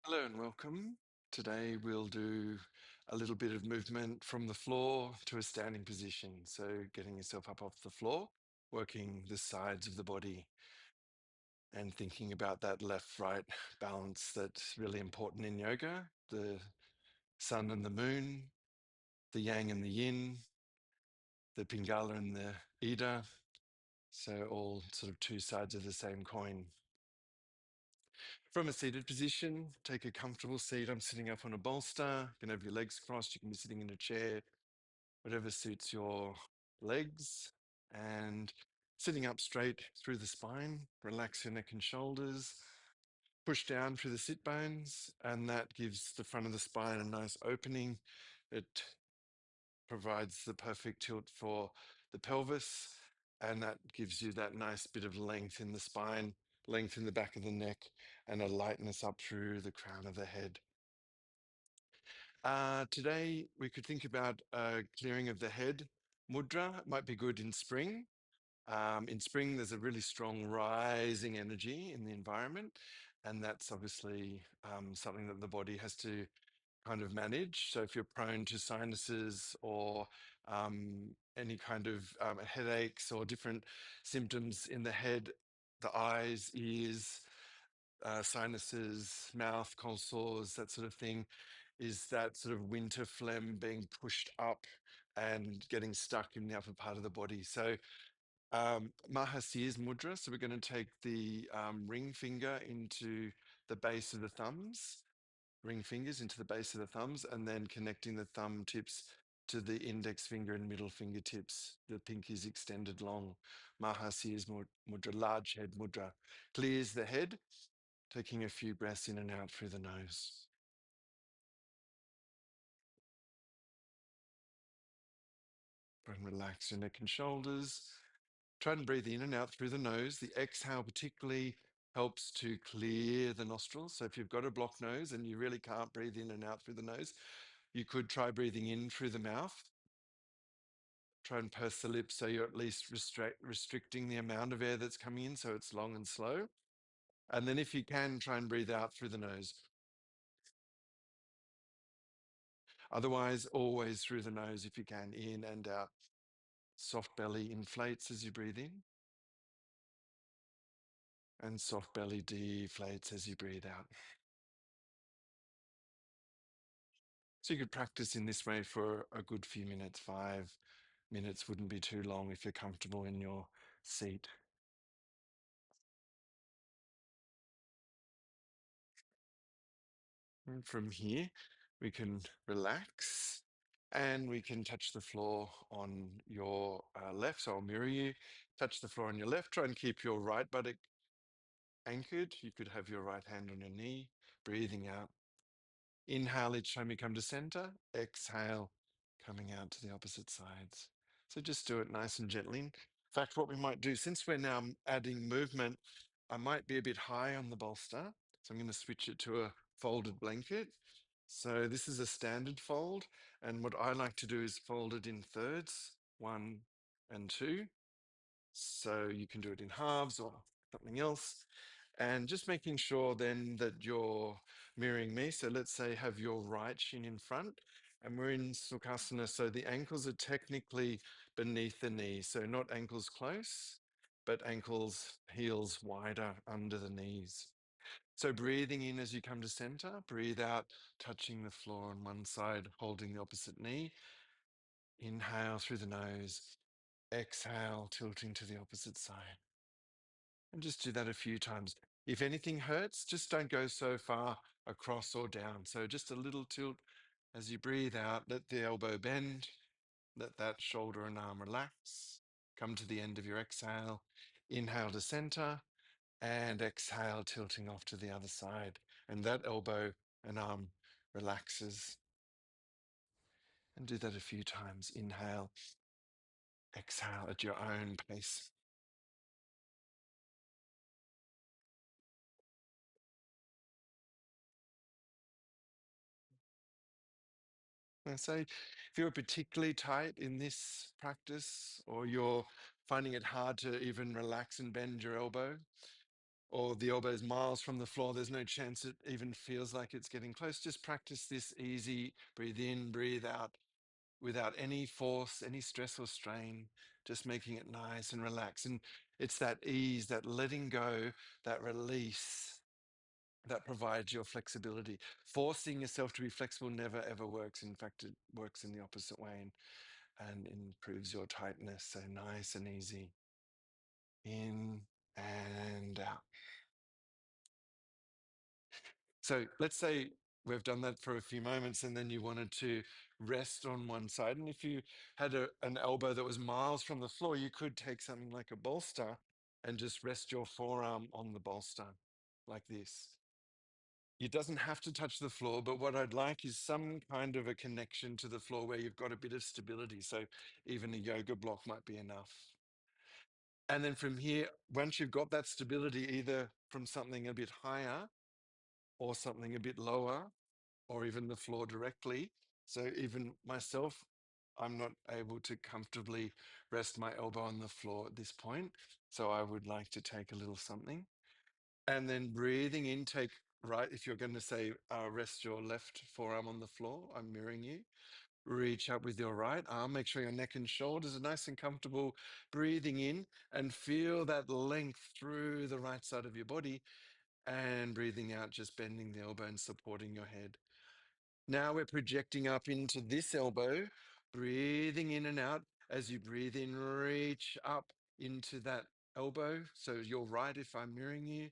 Hello and welcome. Today we'll do a little bit of movement from the floor to a standing position. So getting yourself up off the floor, working the sides of the body and thinking about that left-right balance that's really important in yoga. The sun and the moon, the yang and the yin, the pingala and the ida. So all sort of two sides of the same coin. From a seated position, take a comfortable seat. I'm sitting up on a bolster. You can have your legs crossed. You can be sitting in a chair, whatever suits your legs. And sitting up straight through the spine. Relax your neck and shoulders. Push down through the sit bones, and that gives the front of the spine a nice opening. It provides the perfect tilt for the pelvis, and that gives you that nice bit of length in the spine, length in the back of the neck, and a lightness up through the crown of the head. Today, we could think about clearing of the head mudra. It might be good in spring. In spring, there's a really strong rising energy in the environment, and that's obviously something that the body has to kind of manage. So if you're prone to sinuses or any kind of headaches or different symptoms in the head, the eyes, ears, sinuses, mouth, cold sores, that sort of thing, is that sort of winter phlegm being pushed up and getting stuck in the upper part of the body. So Mahasir's mudra. So we're going to take the ring finger into the base of the thumbs, ring fingers into the base of the thumbs, and then connecting the thumb tips to the index finger and middle fingertips. The pinky is extended long. Mahasir's mudra, large head mudra. Clears the head, taking a few breaths in and out through the nose. And relax your neck and shoulders. Try and breathe in and out through the nose. The exhale particularly helps to clear the nostrils. So if you've got a blocked nose and you really can't breathe in and out through the nose, you could try breathing in through the mouth. Try and purse the lips so you're at least restricting the amount of air that's coming in so it's long and slow. And then if you can, try and breathe out through the nose. Otherwise, always through the nose if you can, in and out. Soft belly inflates as you breathe in, and soft belly deflates as you breathe out. So you could practice in this way for a good few minutes. 5 minutes wouldn't be too long if you're comfortable in your seat. And from here, we can relax and we can touch the floor on your left. So I'll mirror you. Touch the floor on your left. Try and keep your right buttock anchored. You could have your right hand on your knee, breathing out. Inhale each time you come to center. Exhale, coming out to the opposite sides. So just do it nice and gently. In fact, what we might do, since we're now adding movement, I might be a bit high on the bolster. So I'm going to switch it to a folded blanket. So this is a standard fold. And what I like to do is fold it in thirds, 1 and 2. So you can do it in halves or something else. And just making sure then that you're mirroring me. So let's say have your right shin in front and we're in Sukhasana. So the ankles are technically beneath the knees. So not ankles close, but ankles, heels wider under the knees. So breathing in as you come to center, breathe out, touching the floor on one side, holding the opposite knee. Inhale through the nose, exhale, tilting to the opposite side. And just do that a few times. If anything hurts, just don't go so far across or down. So just a little tilt as you breathe out. Let the elbow bend. Let that shoulder and arm relax. Come to the end of your exhale. Inhale to center and exhale, tilting off to the other side. And that elbow and arm relaxes. And do that a few times. Inhale, exhale at your own pace. I say, if you're particularly tight in this practice, or you're finding it hard to even relax and bend your elbow, or the elbow is miles from the floor. There's no chance it even feels like it's getting close. Just practice this easy, breathe in, breathe out, without any force, any stress or strain, just making it nice and relaxed. And it's that ease, that letting go, that release that provides your flexibility. Forcing yourself to be flexible never ever works. In fact, it works in the opposite way and improves your tightness. So nice and easy. In and out. So let's say we've done that for a few moments and then you wanted to rest on one side. And if you had an elbow that was miles from the floor, you could take something like a bolster and just rest your forearm on the bolster like this. It doesn't have to touch the floor, but what I'd like is some kind of a connection to the floor where you've got a bit of stability. So even a yoga block might be enough. And then from here, once you've got that stability, either from something a bit higher or something a bit lower, or even the floor directly. So even myself, I'm not able to comfortably rest my elbow on the floor at this point. So I would like to take a little something. And then breathing in, take right. If you're going to say, rest your left forearm on the floor, I'm mirroring you. Reach up with your right arm. Make sure your neck and shoulders are nice and comfortable. Breathing in and feel that length through the right side of your body. And breathing out, just bending the elbow and supporting your head. Now we're projecting up into this elbow, breathing in and out. As you breathe in, reach up into that elbow. So you're right if I'm mirroring you.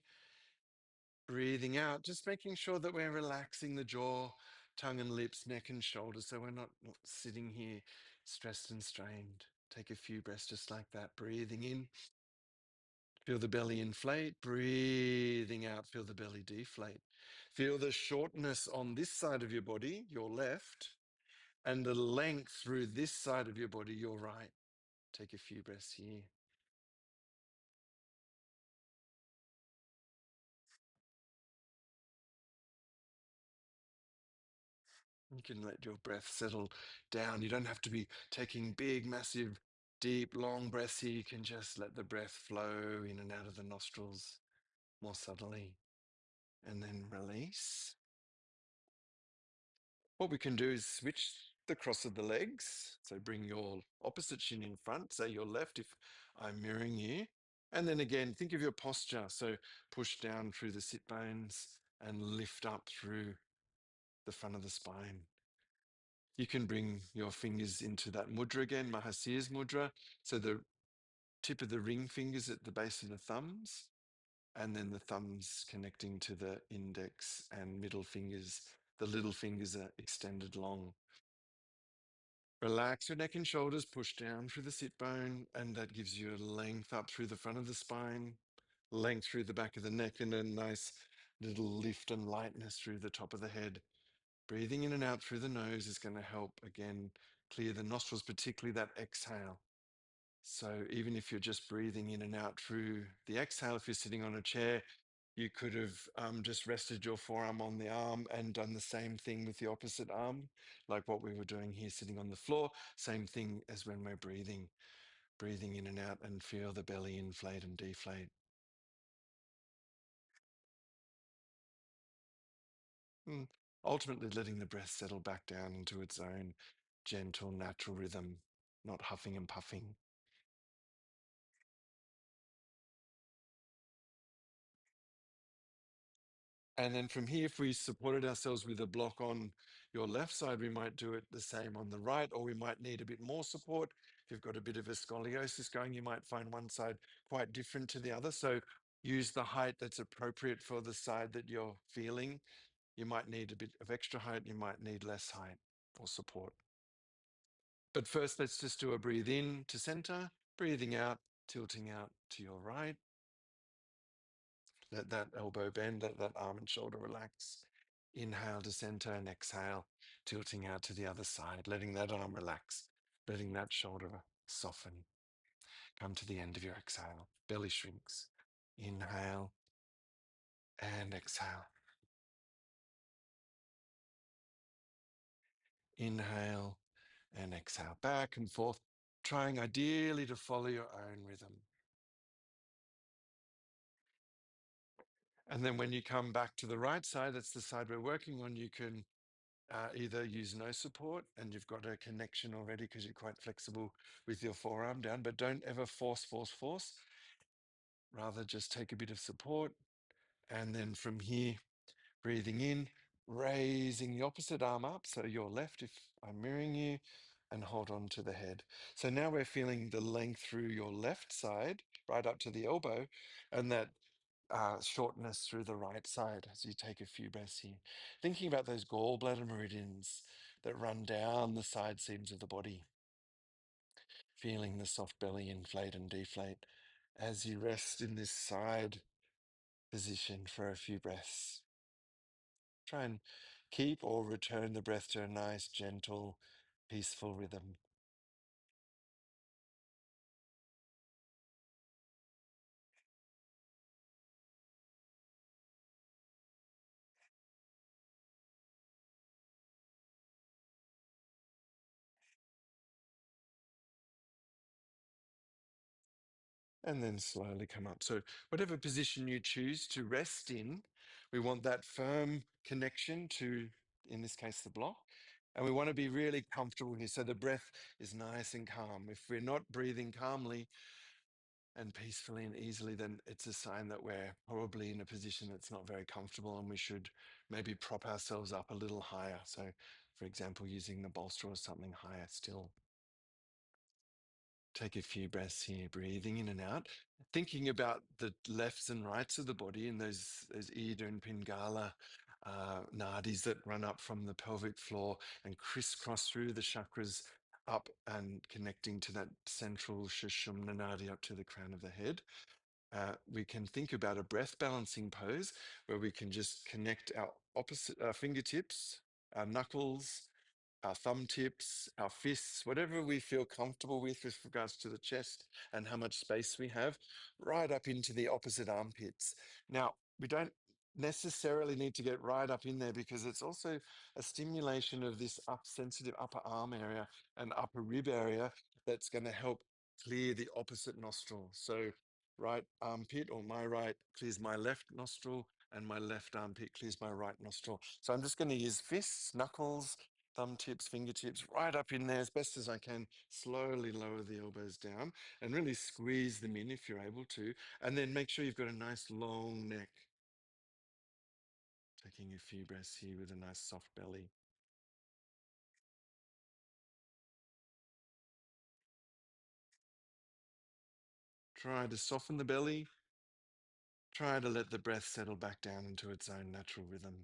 Breathing out, just making sure that we're relaxing the jaw, tongue and lips, neck and shoulders, so we're not sitting here stressed and strained. Take a few breaths just like that. Breathing in, feel the belly inflate. Breathing out, feel the belly deflate. Feel the shortness on this side of your body, your left, and the length through this side of your body, your right. Take a few breaths here. You can let your breath settle down. You don't have to be taking big, massive, deep, long breaths here. You can just let the breath flow in and out of the nostrils more subtly and then release. What we can do is switch the cross of the legs. So bring your opposite shin in front, say your left if I'm mirroring you. And then again, think of your posture. So push down through the sit bones and lift up through the front of the spine. You can bring your fingers into that mudra again, Mahasir's mudra. So the tip of the ring fingers at the base of the thumbs, and then the thumbs connecting to the index and middle fingers. The little fingers are extended long. Relax your neck and shoulders, push down through the sit bone, and that gives you a length up through the front of the spine, length through the back of the neck, and a nice little lift and lightness through the top of the head. Breathing in and out through the nose is going to help, again, clear the nostrils, particularly that exhale. So even if you're just breathing in and out through the exhale, if you're sitting on a chair, you could have just rested your forearm on the arm and done the same thing with the opposite arm, like what we were doing here sitting on the floor. Same thing as when we're breathing, breathing in and out, and feel the belly inflate and deflate. Mm. Ultimately, letting the breath settle back down into its own gentle, natural rhythm, not huffing and puffing. And then from here, if we supported ourselves with a block on your left side, we might do it the same on the right, or we might need a bit more support. If you've got a bit of a scoliosis going, you might find one side quite different to the other. So use the height that's appropriate for the side that you're feeling. You might need a bit of extra height, you might need less height or support. But first, let's just do a breathe in to center, breathing out, tilting out to your right. Let that elbow bend, let that arm and shoulder relax. Inhale to center and exhale, tilting out to the other side, letting that arm relax, letting that shoulder soften. Come to the end of your exhale. Belly shrinks. Inhale and exhale. Inhale and exhale. Back and forth, trying ideally to follow your own rhythm. And then when you come back to the right side, that's the side we're working on, you can either use no support, and you've got a connection already because you're quite flexible with your forearm down, but don't ever force, force, force. Rather just take a bit of support. And then from here, breathing in, raising the opposite arm up. So your left, if I'm mirroring you, and hold on to the head. So now we're feeling the length through your left side, right up to the elbow, and that shortness through the right side as you take a few breaths here. Thinking about those gallbladder meridians that run down the side seams of the body, feeling the soft belly inflate and deflate as you rest in this side position for a few breaths. Try and keep or return the breath to a nice, gentle, peaceful rhythm. And then slowly come up. So whatever position you choose to rest in, we want that firm connection to, in this case, the block. And we want to be really comfortable here. So the breath is nice and calm. If we're not breathing calmly and peacefully and easily, then it's a sign that we're probably in a position that's not very comfortable, and we should maybe prop ourselves up a little higher. So, for example, using the bolster or something higher still. Take a few breaths here, breathing in and out, thinking about the lefts and rights of the body and those Ida and Pingala nadis that run up from the pelvic floor and crisscross through the chakras up and connecting to that central Sushumna nadi up to the crown of the head. We can think about a breath balancing pose where we can just connect our opposite fingertips, our knuckles, our thumb tips, our fists, whatever we feel comfortable with regards to the chest and how much space we have, right up into the opposite armpits. Now, we don't necessarily need to get right up in there because it's also a stimulation of this up sensitive upper arm area and upper rib area that's going to help clear the opposite nostril. So right armpit, or my right clears my left nostril, and my left armpit clears my right nostril. So I'm just going to use fists, knuckles, thumb tips, fingertips, right up in there as best as I can. Slowly lower the elbows down and really squeeze them in if you're able to. And then make sure you've got a nice long neck. Taking a few breaths here with a nice soft belly. Try to soften the belly. Try to let the breath settle back down into its own natural rhythm.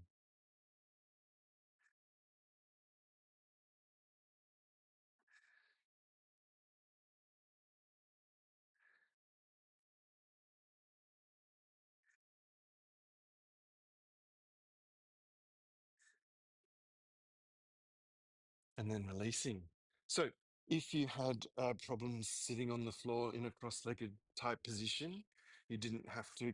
And then releasing. So if you had problems sitting on the floor in a cross-legged type position, you didn't have to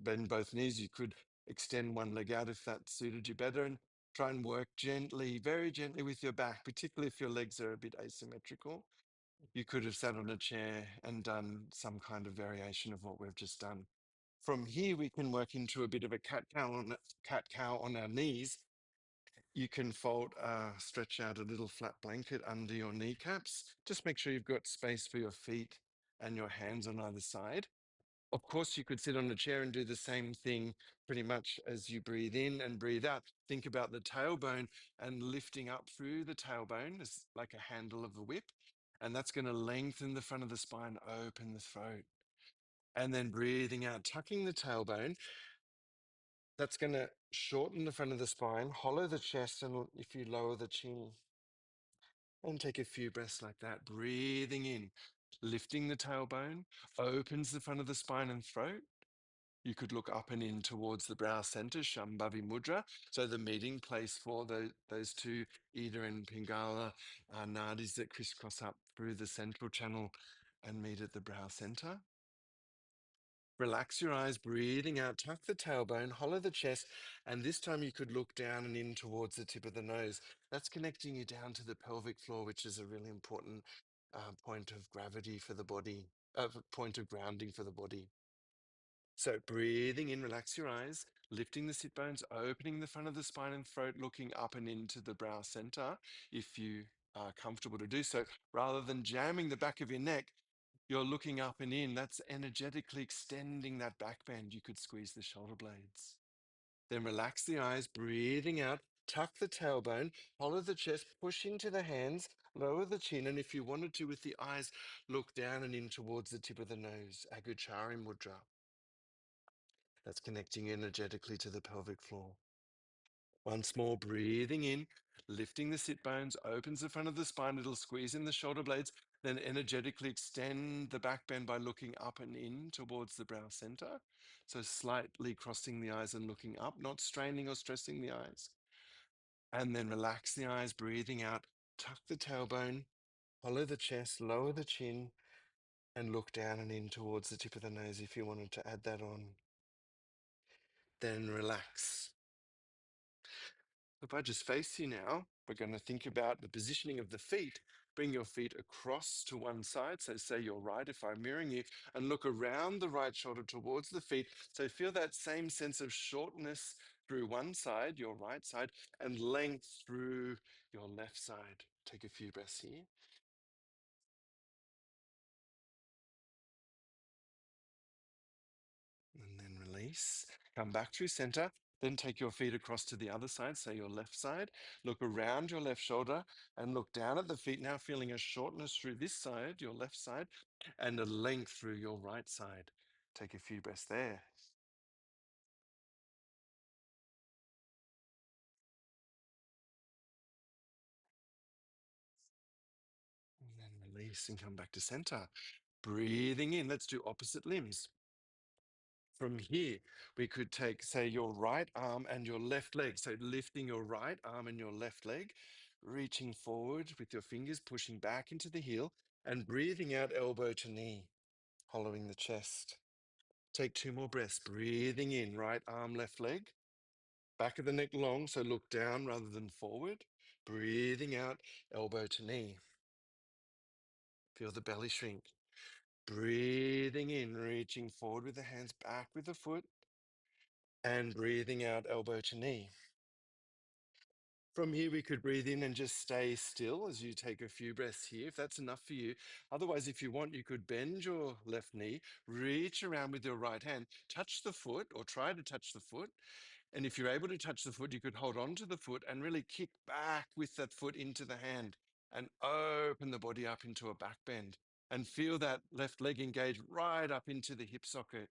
bend both knees. You could extend one leg out if that suited you better, and try and work gently, very gently with your back, particularly if your legs are a bit asymmetrical. You could have sat on a chair and done some kind of variation of what we've just done. From here, we can work into a bit of a cat cow on our knees. You can stretch out a little flat blanket under your kneecaps. Just make sure you've got space for your feet and your hands on either side. Of course, you could sit on a chair and do the same thing pretty much as you breathe in and breathe out. Think about the tailbone and lifting up through the tailbone as like a handle of a whip. And that's going to lengthen the front of the spine, open the throat. And then breathing out, tucking the tailbone. That's going to shorten the front of the spine, hollow the chest, and if you lower the chin, and take a few breaths like that, breathing in, lifting the tailbone, opens the front of the spine and throat. You could look up and in towards the brow center, Shambhavi Mudra. So the meeting place for those two Ida and Pingala nadis that crisscross up through the central channel and meet at the brow center. Relax your eyes, breathing out, tuck the tailbone, hollow the chest, and this time you could look down and in towards the tip of the nose. That's connecting you down to the pelvic floor, which is a really important point of gravity for the body, point of grounding for the body. So breathing in, relax your eyes, lifting the sit bones, opening the front of the spine and throat, looking up and into the brow center, if you are comfortable to do so. Rather than jamming the back of your neck, you're looking up and in. That's energetically extending that back bend. You could squeeze the shoulder blades. Then relax the eyes, breathing out. Tuck the tailbone, hollow the chest, push into the hands, lower the chin, and if you wanted to, with the eyes, look down and in towards the tip of the nose, Aguchari Mudra. That's connecting energetically to the pelvic floor. Once more, breathing in, lifting the sit bones, opens the front of the spine. It'll squeeze in the shoulder blades, then energetically extend the back bend by looking up and in towards the brow center. So slightly crossing the eyes and looking up, not straining or stressing the eyes. And then relax the eyes, breathing out, tuck the tailbone, hollow the chest, lower the chin, and look down and in towards the tip of the nose if you wanted to add that on. Then relax. If I just face you now, we're going to think about the positioning of the feet. Bring your feet across to one side. So say you're right if I'm mirroring you, and look around the right shoulder towards the feet. So feel that same sense of shortness through one side, your right side, and length through your left side. Take a few breaths here. And then release. Come back through center. Then take your feet across to the other side, say your left side. Look around your left shoulder and look down at the feet. Now feeling a shortness through this side, your left side, and a length through your right side. Take a few breaths there. And then release and come back to center. Breathing in. Let's do opposite limbs. From here, we could take, say, your right arm and your left leg. So lifting your right arm and your left leg, reaching forward with your fingers, pushing back into the heel, and breathing out elbow to knee, hollowing the chest. Take two more breaths. Breathing in, right arm, left leg. Back of the neck long, so look down rather than forward. Breathing out, elbow to knee. Feel the belly shrink. Breathing in, reaching forward with the hands, back with the foot. And breathing out, elbow to knee. From here, we could breathe in and just stay still as you take a few breaths here, if that's enough for you. Otherwise, if you want, you could bend your left knee, reach around with your right hand, touch the foot or try to touch the foot. And if you're able to touch the foot, you could hold on to the foot and really kick back with that foot into the hand and open the body up into a back bend and feel that left leg engage right up into the hip socket,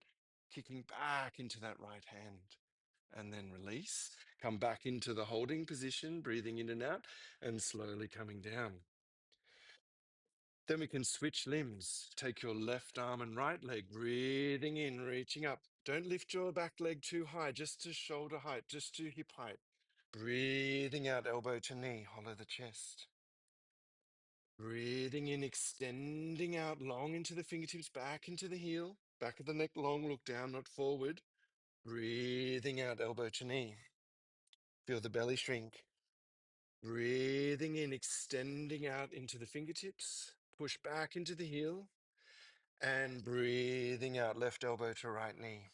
kicking back into that right hand. And then release, come back into the holding position, breathing in and out, and slowly coming down. Then we can switch limbs. Take your left arm and right leg, breathing in, reaching up. Don't lift your back leg too high, just to shoulder height, just to hip height. Breathing out, elbow to knee, hollow the chest. Breathing in, extending out long into the fingertips, back into the heel, back of the neck long, look down, not forward. Breathing out, elbow to knee. Feel the belly shrink. Breathing in, extending out into the fingertips, push back into the heel, and breathing out, left elbow to right knee.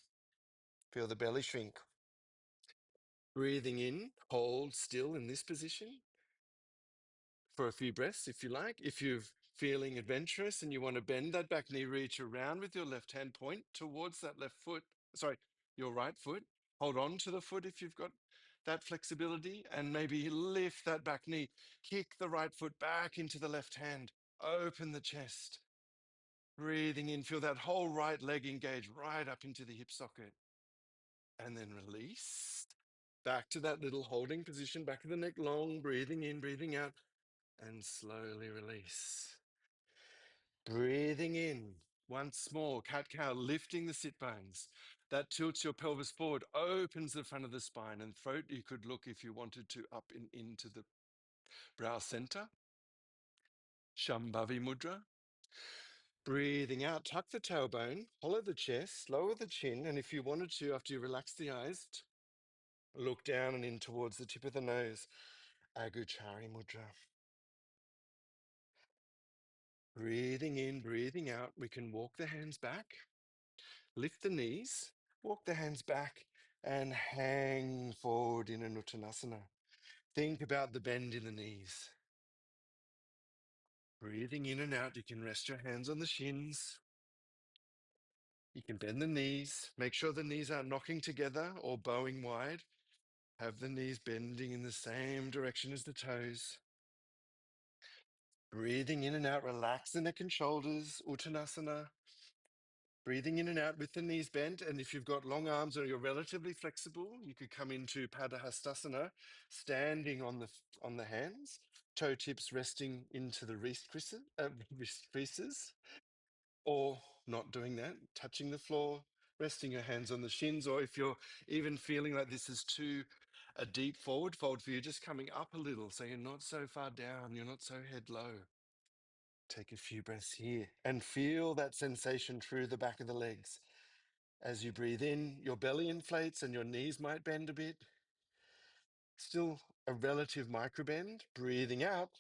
Feel the belly shrink. Breathing in, hold still in this position for a few breaths if you like. If you're feeling adventurous and you want to bend that back knee, reach around with your left hand, point towards that left foot, sorry, your right foot. Hold on to the foot if you've got that flexibility, and maybe lift that back knee. Kick the right foot back into the left hand. Open the chest. Breathing in, feel that whole right leg engage right up into the hip socket. And then release. Back to that little holding position, back of the neck long, breathing in, breathing out, and slowly release. Breathing in. Once more, cat-cow, lifting the sit bones. That tilts your pelvis forward, opens the front of the spine and throat. You could look, if you wanted to, up and into the brow center. Shambhavi Mudra. Breathing out, tuck the tailbone, hollow the chest, lower the chin, and if you wanted to, after you relax the eyes, look down and in towards the tip of the nose. Aguchari Mudra. Breathing in, breathing out. We can walk the hands back, lift the knees, Walk the hands back and hang forward in an Uttanasana. Think about the bend in the knees. Breathing in and out, you can rest your hands on the shins. You can bend the knees. Make sure the knees aren't knocking together or bowing wide. Have the knees bending in the same direction as the toes. Breathing in and out, relax the neck and shoulders, Uttanasana. Breathing in and out with the knees bent. And if you've got long arms or you're relatively flexible, you could come into Padahastasana, standing on the hands, toe tips resting into the wrist creases, or not doing that, touching the floor, resting your hands on the shins, or if you're even feeling like this is too a deep forward fold for you, just coming up a little so you're not so far down, you're not so head low. Take a few breaths here and feel that sensation through the back of the legs. As you breathe in, your belly inflates and your knees might bend a bit. Still a relative micro bend. Breathing out,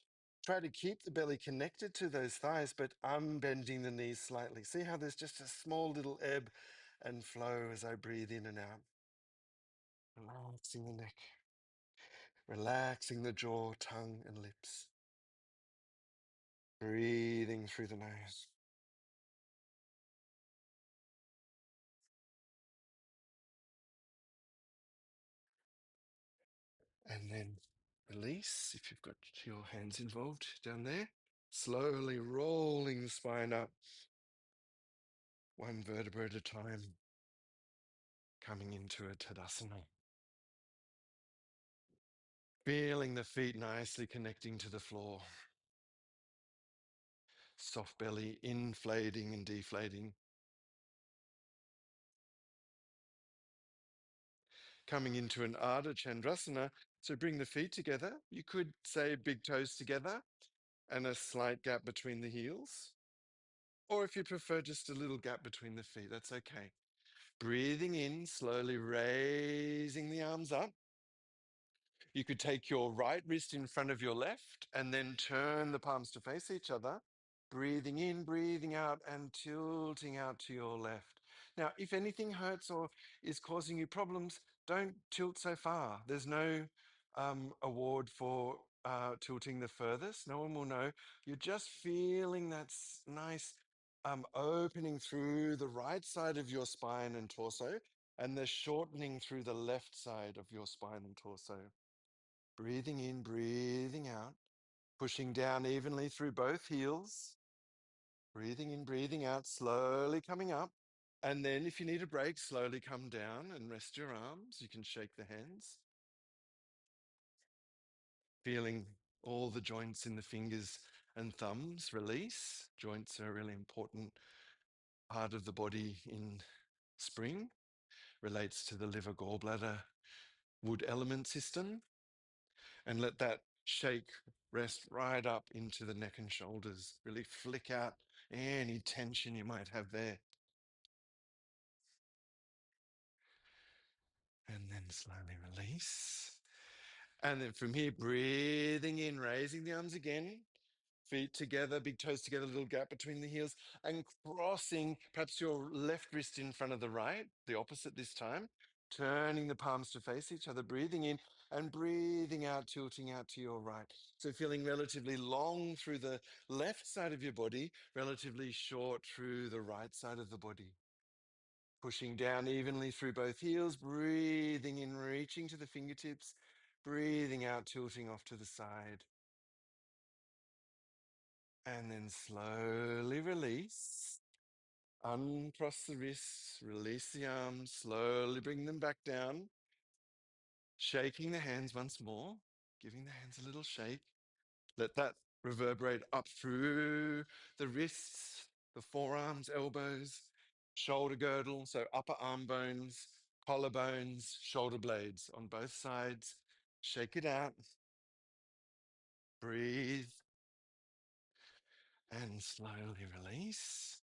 try to keep the belly connected to those thighs, but unbending the knees slightly. See how there's just a small little ebb and flow as I breathe in and out. Relaxing the neck, relaxing the jaw, tongue, and lips. Breathing through the nose. And then release if you've got your hands involved down there. Slowly rolling the spine up, one vertebra at a time, coming into a Tadasana. Feeling the feet nicely connecting to the floor. Soft belly inflating and deflating. Coming into an Ardha Chandrasana, so bring the feet together. You could say big toes together and a slight gap between the heels. Or if you prefer, just a little gap between the feet, that's okay. Breathing in, slowly raising the arms up. You could take your right wrist in front of your left and then turn the palms to face each other. Breathing in, breathing out, and tilting out to your left. Now, if anything hurts or is causing you problems, don't tilt so far. There's no award for tilting the furthest. No one will know. You're just feeling that nice opening through the right side of your spine and torso, and the shortening through the left side of your spine and torso. Breathing in, breathing out, pushing down evenly through both heels. Breathing in, breathing out, slowly coming up. And then if you need a break, slowly come down and rest your arms. You can shake the hands. Feeling all the joints in the fingers and thumbs release. Joints are a really important part of the body in spring. Relates to the liver, gallbladder, wood element system. And let that shake rest right up into the neck and shoulders. Really flick out any tension you might have there. And then slowly release. And then from here, breathing in, raising the arms again. Feet together, big toes together, little gap between the heels, and crossing perhaps your left wrist in front of the right, the opposite this time. Turning the palms to face each other, breathing in and breathing out, tilting out to your right. So feeling relatively long through the left side of your body, relatively short through the right side of the body. Pushing down evenly through both heels, breathing in, reaching to the fingertips, breathing out, tilting off to the side. And then slowly release. Uncross the wrists, release the arms, slowly bring them back down. Shaking the hands once more, giving the hands a little shake. Let that reverberate up through the wrists, the forearms, elbows, shoulder girdle, so upper arm bones, collarbones, shoulder blades on both sides. Shake it out. Breathe. And slowly release.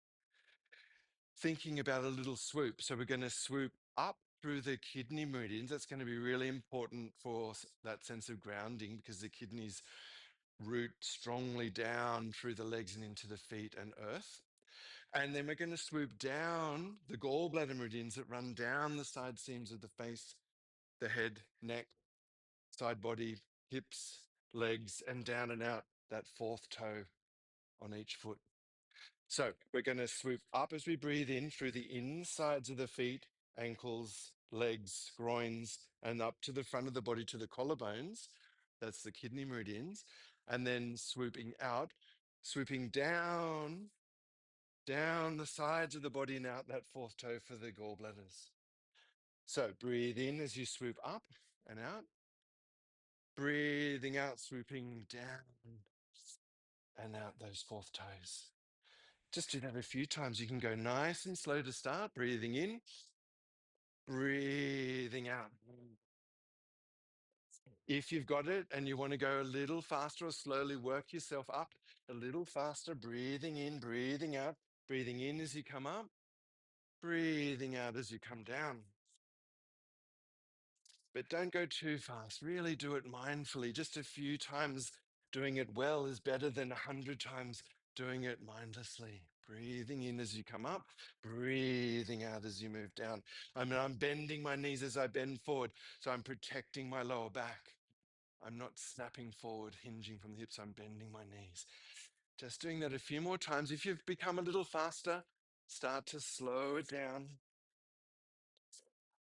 Thinking about a little swoop. So we're going to swoop up through the kidney meridians. That's going to be really important for that sense of grounding because the kidneys root strongly down through the legs and into the feet and earth. And then we're going to swoop down the gallbladder meridians that run down the side seams of the face, the head, neck, side body, hips, legs, and down and out that fourth toe on each foot. So we're going to swoop up as we breathe in through the insides of the feet, ankles, legs, groins, and up to the front of the body to the collarbones. That's the kidney meridians. And then swooping out, swooping down the sides of the body and out that fourth toe for the gallbladders. So breathe in as you swoop up and out. Breathing out, swooping down and out those fourth toes. Just do that a few times. You can go nice and slow to start. Breathing in, breathing out. If you've got it and you want to go a little faster or slowly work yourself up a little faster, breathing in, breathing out, breathing in as you come up, breathing out as you come down. But don't go too fast. Really do it mindfully. Just a few times doing it well is better than 100 times doing it mindlessly. Breathing in as you come up, breathing out as you move down. I'm bending my knees as I bend forward, so I'm protecting my lower back. I'm not snapping forward, hinging from the hips. I'm bending my knees. Just doing that a few more times. If you've become a little faster, start to slow it down.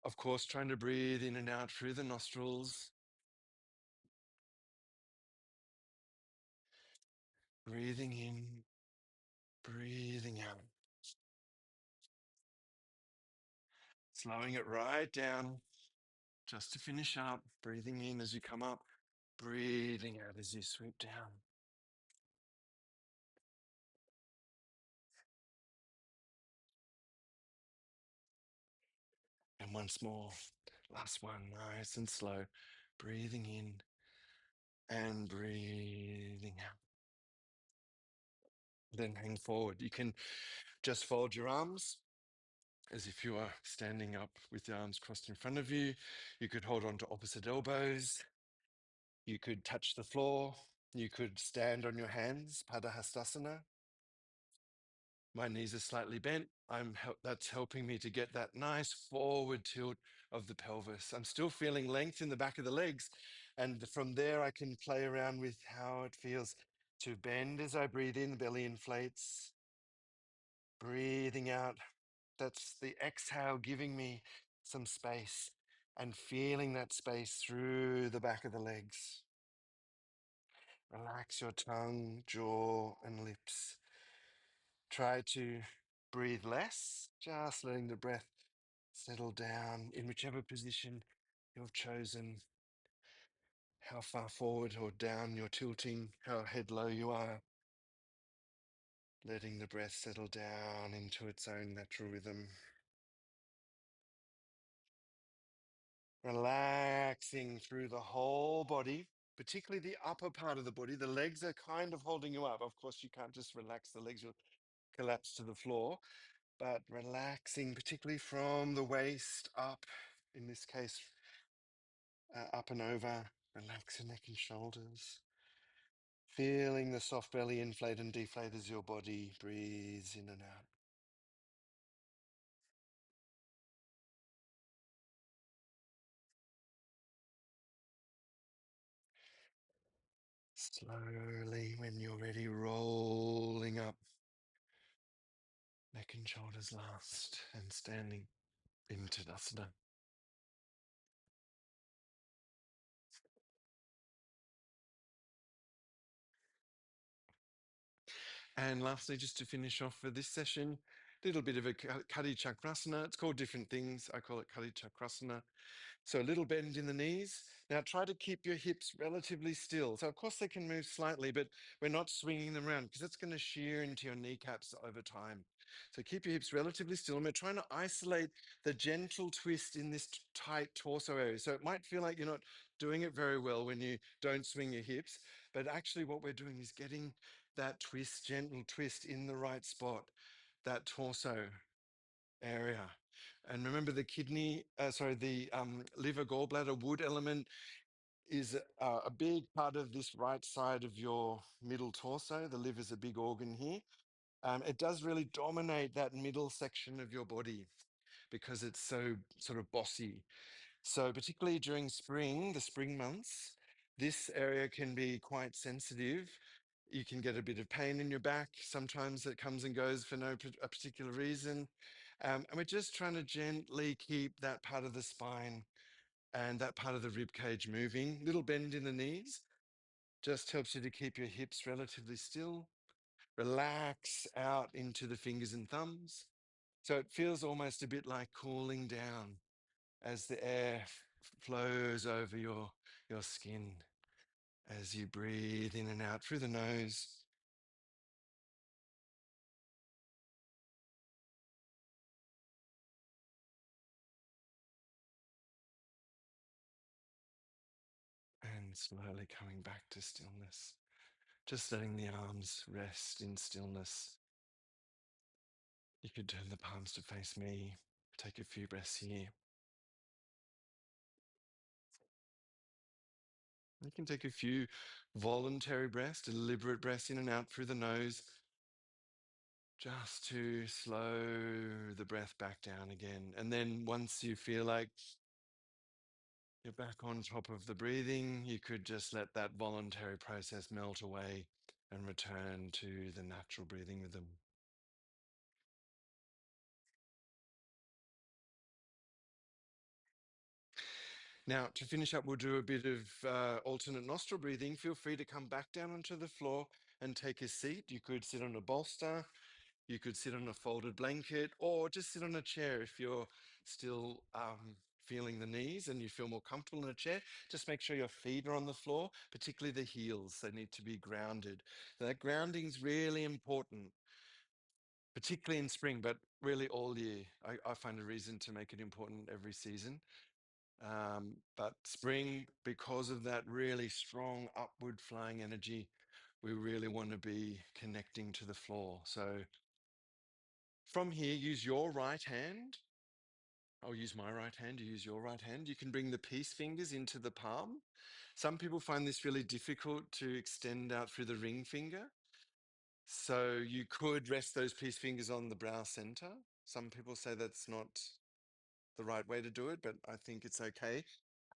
Of course, trying to breathe in and out through the nostrils. Breathing in, breathing out. Slowing it right down just to finish up. Breathing in as you come up, breathing out as you swoop down. And once more, last one, nice and slow. Breathing in and breathing out. Then hang forward. You can just fold your arms as if you are standing up with the arms crossed in front of you. You could hold on to opposite elbows. You could touch the floor. You could stand on your hands, Padahastasana. My knees are slightly bent. That's helping me to get that nice forward tilt of the pelvis. I'm still feeling length in the back of the legs. And from there, I can play around with how it feels to bend as I breathe in, the belly inflates. Breathing out. That's the exhale giving me some space and feeling that space through the back of the legs. Relax your tongue, jaw, and lips. Try to breathe less, just letting the breath settle down in whichever position you've chosen. How far forward or down you're tilting, how head low you are. Letting the breath settle down into its own natural rhythm. Relaxing through the whole body, particularly the upper part of the body. The legs are kind of holding you up. Of course, you can't just relax the legs, you'll collapse to the floor. But relaxing, particularly from the waist up, in this case, up and over. Relax your neck and shoulders. Feeling the soft belly inflate and deflate as your body breathes in and out. Slowly, when you're ready, rolling up. Neck and shoulders last, and standing in Tadasana. And lastly, just to finish off for this session, a little bit of a Kati Chakrasana. It's called different things. I call it Kati Chakrasana. So a little bend in the knees. Now try to keep your hips relatively still. So of course they can move slightly, but we're not swinging them around because it's going to shear into your kneecaps over time. So keep your hips relatively still. And we're trying to isolate the gentle twist in this tight torso area. So it might feel like you're not doing it very well when you don't swing your hips, but actually what we're doing is getting that twist, gentle twist in the right spot, that torso area. And remember the liver gallbladder wood element is a big part of this right side of your middle torso. The liver is a big organ here. It does really dominate that middle section of your body because it's so sort of bossy. So particularly during spring, the spring months, this area can be quite sensitive. You can get a bit of pain in your back. Sometimes it comes and goes for a particular reason. And we're just trying to gently keep that part of the spine and that part of the rib cage moving. Little bend in the knees just helps you to keep your hips relatively still. Relax out into the fingers and thumbs. So it feels almost a bit like cooling down as the air flows over your skin as you breathe in and out through the nose and slowly coming back to stillness. Just letting the arms rest in stillness. You could turn the palms to face me. Take a few breaths here. You can take a few voluntary breaths, deliberate breaths in and out through the nose, just to slow the breath back down again. And then once you feel like you're back on top of the breathing, you could just let that voluntary process melt away and return to the natural breathing rhythm. Now, to finish up, we'll do a bit of alternate nostril breathing. Feel free to come back down onto the floor and take a seat. You could sit on a bolster, you could sit on a folded blanket, or just sit on a chair if you're still feeling the knees and you feel more comfortable in a chair. Just make sure your feet are on the floor, particularly the heels. They need to be grounded. That grounding is really important, particularly in spring, but really all year. I find a reason to make it important every season. But spring, because of that really strong upward flying energy, we really want to be connecting to the floor. So from here, use your right hand. I'll use my right hand, you use your right hand. You can bring the peace fingers into the palm. Some people find this really difficult to extend out through the ring finger. So you could rest those peace fingers on the brow center. Some people say that's not the right way to do it, but I think it's okay.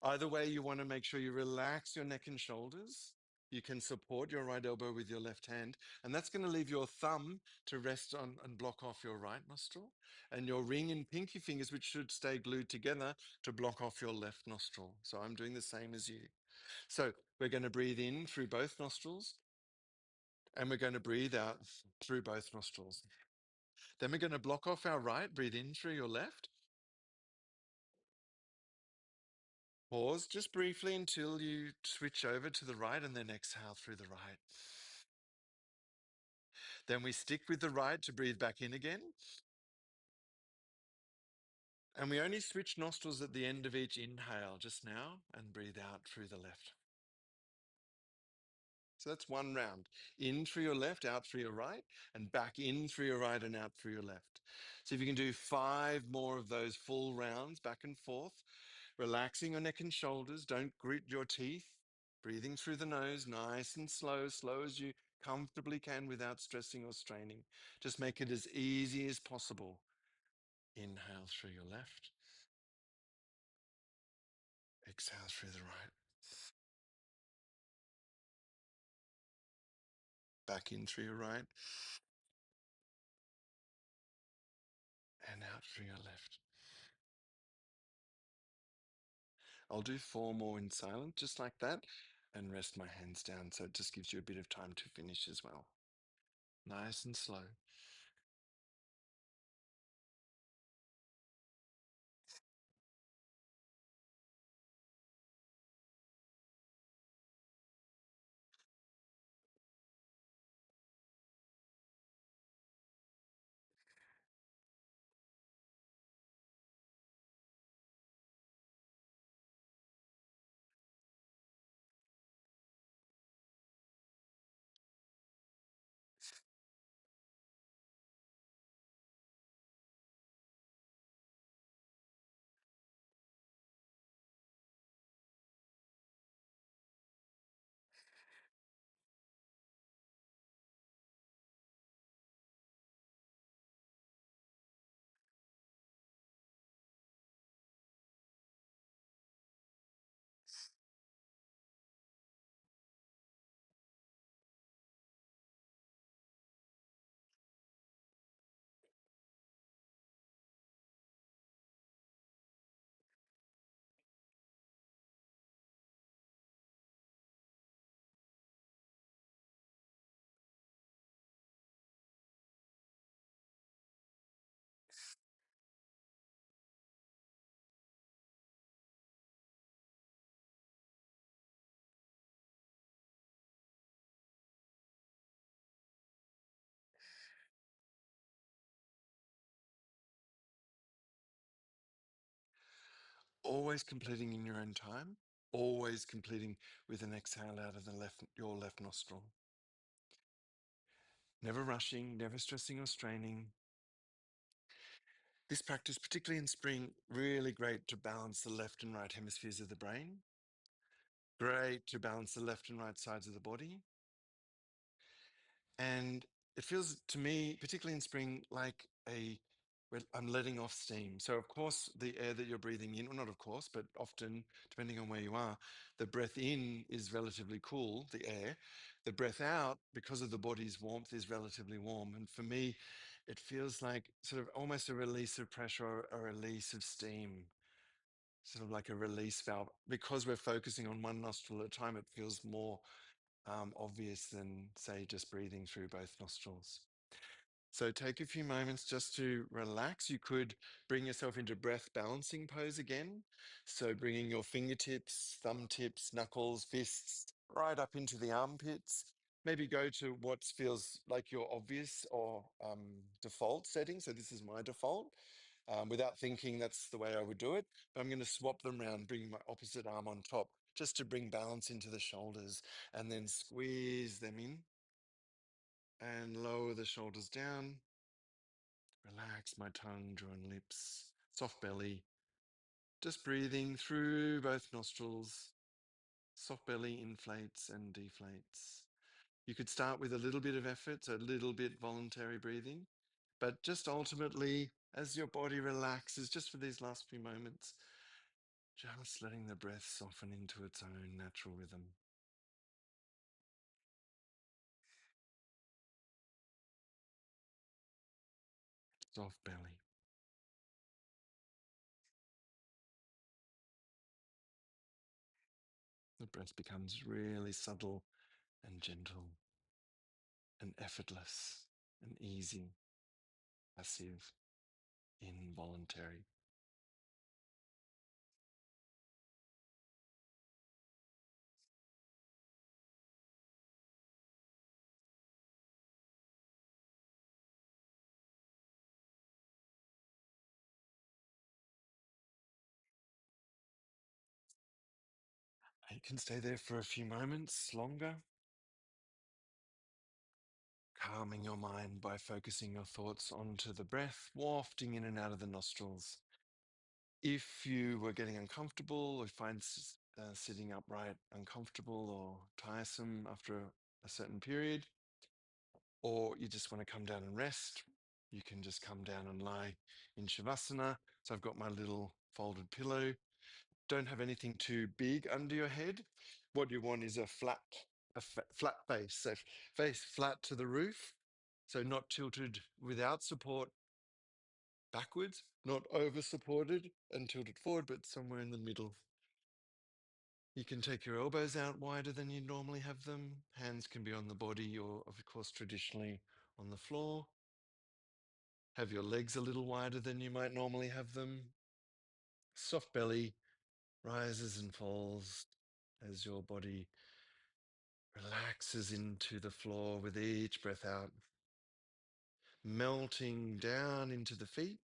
Either way, you want to make sure you relax your neck and shoulders. You can support your right elbow with your left hand, and that's going to leave your thumb to rest on and block off your right nostril, and your ring and pinky fingers, which should stay glued together, to block off your left nostril. So I'm doing the same as you. So we're going to breathe in through both nostrils, and we're going to breathe out through both nostrils. Then we're going to block off our right, breathe in through your left. Pause just briefly until you switch over to the right and then exhale through the right. Then we stick with the right to breathe back in again. And we only switch nostrils at the end of each inhale just now and breathe out through the left. So that's one round. In through your left, out through your right, and back in through your right and out through your left. So if you can do 5 more of those full rounds back and forth, relaxing your neck and shoulders, don't grit your teeth, breathing through the nose, nice and slow, slow as you comfortably can without stressing or straining. Just make it as easy as possible. Inhale through your left, exhale through the right, back in through your right, and out through your left. I'll do 4 more in silent, just like that, and rest my hands down so it just gives you a bit of time to finish as well. Nice and slow. always completing in your own time, always completing with an exhale out of your left nostril. Never rushing, never stressing or straining. This practice, particularly in spring, really great to balance the left and right hemispheres of the brain. Great to balance the left and right sides of the body. And it feels to me, particularly in spring, like I'm letting off steam. So of course, the air that you're breathing in, or not of course, but often, depending on where you are, the breath in is relatively cool, the air. The breath out, because of the body's warmth, is relatively warm. And for me, it feels like sort of almost a release of pressure or a release of steam, sort of like a release valve. Because we're focusing on one nostril at a time, it feels more obvious than, say, just breathing through both nostrils. So take a few moments just to relax. You could bring yourself into breath balancing pose again. So bringing your fingertips, thumb tips, knuckles, fists right up into the armpits. Maybe go to what feels like your obvious or default setting. So this is my default. Without thinking, that's the way I would do it. But I'm going to swap them around, bring my opposite arm on top, just to bring balance into the shoulders, and then squeeze them in and lower the shoulders down. Relax my tongue, jaw, and lips, soft belly. Just breathing through both nostrils. Soft belly inflates and deflates. You could start with a little bit of effort, so a little bit voluntary breathing, but just ultimately, as your body relaxes, just for these last few moments, just letting the breath soften into its own natural rhythm. Soft belly. The breath becomes really subtle and gentle and effortless and easy, passive, involuntary. You can stay there for a few moments longer, calming your mind by focusing your thoughts onto the breath, wafting in and out of the nostrils. If you were getting uncomfortable or find sitting upright uncomfortable or tiresome after a certain period, or you just want to come down and rest, you can just come down and lie in Shavasana. So I've got my little folded pillow. Don't have anything too big under your head. What you want is a flat face. So face flat to the roof. So not tilted without support backwards, not over supported and tilted forward, but somewhere in the middle. You can take your elbows out wider than you normally have them. Hands can be on the body or, of course, traditionally on the floor. Have your legs a little wider than you might normally have them. Soft belly rises and falls as your body relaxes into the floor with each breath out, melting down into the feet,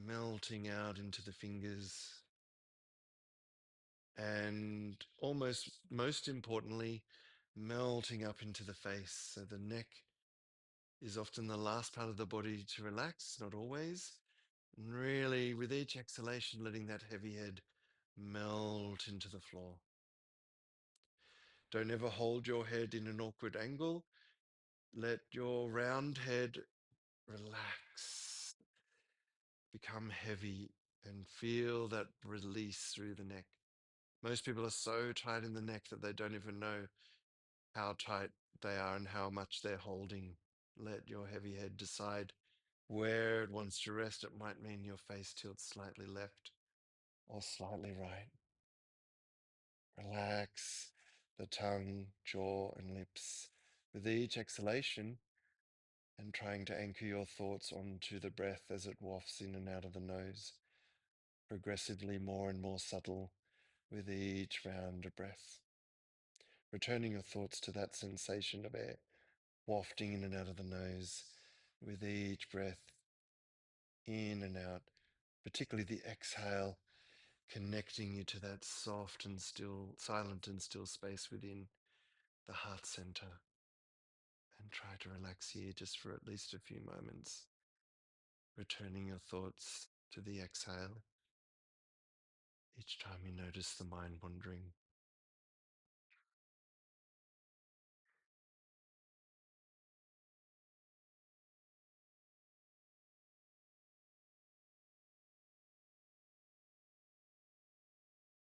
melting out into the fingers, and almost most importantly, melting up into the face. So the neck is often the last part of the body to relax, not always. And really, with each exhalation, letting that heavy head melt into the floor. Don't ever hold your head in an awkward angle. Let your round head relax, become heavy, and feel that release through the neck. Most people are so tight in the neck that they don't even know how tight they are and how much they're holding. Let your heavy head decide where it wants to rest. It might mean your face tilts slightly left or slightly right. Relax the tongue, jaw, and lips with each exhalation, and trying to anchor your thoughts onto the breath as it wafts in and out of the nose, progressively more and more subtle with each round of breath. Returning your thoughts to that sensation of air wafting in and out of the nose with each breath, in and out, particularly the exhale, connecting you to that soft and still, silent and still space within the heart center. And try to relax here just for at least a few moments, returning your thoughts to the exhale each time you notice the mind wandering.